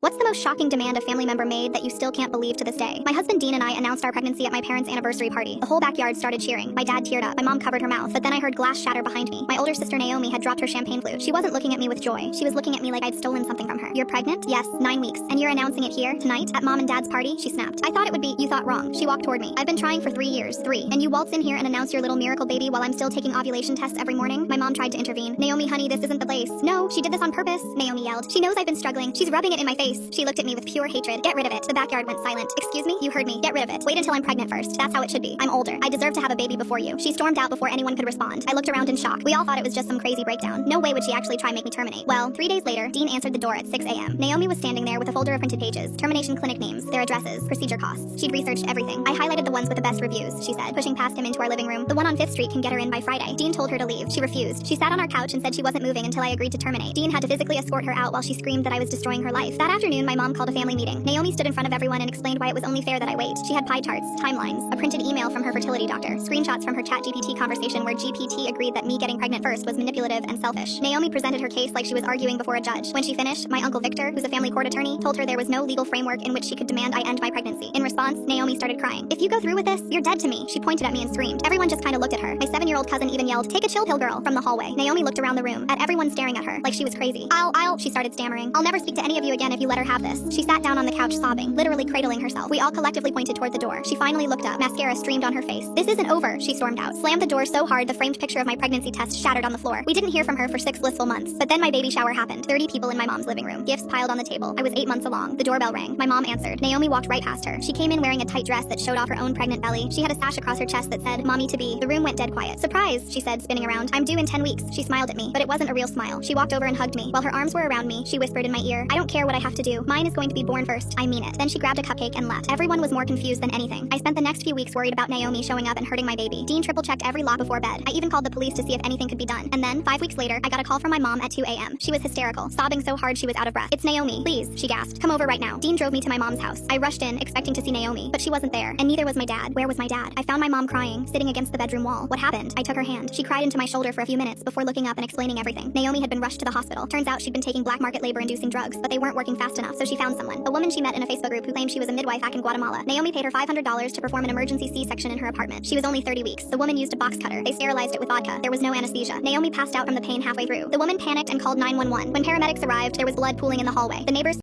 What's the most shocking demand a family member made that you still can't believe to this day? My husband Dean and I announced our pregnancy at my parents' anniversary party. The whole backyard started cheering. My dad teared up. My mom covered her mouth, but then I heard glass shatter behind me. My older sister Naomi had dropped her champagne flute. She wasn't looking at me with joy. She was looking at me like I'd stolen something from her. You're pregnant? Yes, 9 weeks. And you're announcing it here, tonight, at mom and dad's party? She snapped. I thought it would be, you thought wrong. She walked toward me. I've been trying for 3 years. 3. And you waltz in here and announce your little miracle baby while I'm still taking ovulation tests every morning? My mom tried to intervene. Naomi, honey, this isn't the place. No, she did this on purpose, Naomi yelled. She knows I've been struggling. She's rubbing it in my face. She looked at me with pure hatred. Get rid of it. The backyard went silent. Excuse me? You heard me. Get rid of it. Wait until I'm pregnant first. That's how it should be. I'm older. I deserve to have a baby before you. She stormed out before anyone could respond. I looked around in shock. We all thought it was just some crazy breakdown. No way would she actually try make me terminate. Well, 3 days later, Dean answered the door at 6 a.m. Naomi was standing there with a folder of printed pages, termination clinic names, their addresses, procedure costs. She'd researched everything. I highlighted the ones with the best reviews, she said, pushing past him into our living room. The one on 5th Street can get her in by Friday. Dean told her to leave. She refused. She sat on our couch and said she wasn't moving until I agreed to terminate. Dean had to physically escort her out while she screamed that I was destroying her life. That afternoon, my mom called a family meeting. Naomi stood in front of everyone and explained why it was only fair that I wait. She had pie charts, timelines, a printed email from her fertility doctor, screenshots from her ChatGPT conversation where GPT agreed that me getting pregnant first was manipulative and selfish. Naomi presented her case like she was arguing before a judge. When she finished, my uncle Victor, who's a family court attorney, told her there was no legal framework in which she could demand I end my pregnancy. In response, Naomi started crying. If you go through with this, you're dead to me. She pointed at me and screamed. Everyone just kind of looked at her. My 7-year-old cousin even yelled, "Take a chill pill, girl," from the hallway. Naomi looked around the room at everyone staring at her like she was crazy. She started stammering. "I'll never speak to any of you again if you let her have this." She sat down on the couch sobbing, literally cradling herself. We all collectively pointed toward the door. She finally looked up. Mascara streamed on her face. "This isn't over," she stormed out. Slammed the door so hard the framed picture of my pregnancy test shattered on the floor. We didn't hear from her for 6 blissful months. But then my baby shower happened. 30 people in my mom's living room. Gifts piled on the table. I was 8 months along. The doorbell rang. My mom answered. Naomi walked right past her. She came in wearing a tight dress that showed off her own pregnant belly. She had a sash across her chest that said, "Mommy to be." The room went dead quiet. "Surprise," she said, spinning around. "I'm due in 10 weeks." She smiled at me, but it wasn't a real smile. She walked over and hugged me. While her arms were around me, she whispered in my ear, "I don't care what I have to do. Mine is going to be born first. I mean it." Then she grabbed a cupcake and left. Everyone was more confused than anything. I spent the next few weeks worried about Naomi showing up and hurting my baby. Dean triple-checked every lock before bed. I even called the police to see if anything could be done. And then, 5 weeks later, I got a call from my mom at 2 a.m. She was hysterical, sobbing so hard she was out of breath. "It's Naomi. Please," she gasped. "Come over right now." Dean drove me to my mom's house. I rushed in, expecting to see Naomi, but she wasn't there, and neither was my dad. Where was my dad? I found my mom crying, sitting against the bedroom wall. What happened? I took her hand. She cried into my shoulder for a few minutes before looking up and explaining everything. Naomi had been rushed to the hospital. Turns out she'd been taking black market labor-inducing drugs, but they weren't working fast enough, so she found someone. A woman she met in a Facebook group who claimed she was a midwife back in Guatemala. Naomi paid her $500 to perform an emergency C-section in her apartment. She was only 30 weeks. The woman used a box cutter. They sterilized it with vodka. There was no anesthesia. Naomi passed out from the pain halfway through. The woman panicked and called 911. When paramedics arrived, there was blood pooling in the hallway. The neighbors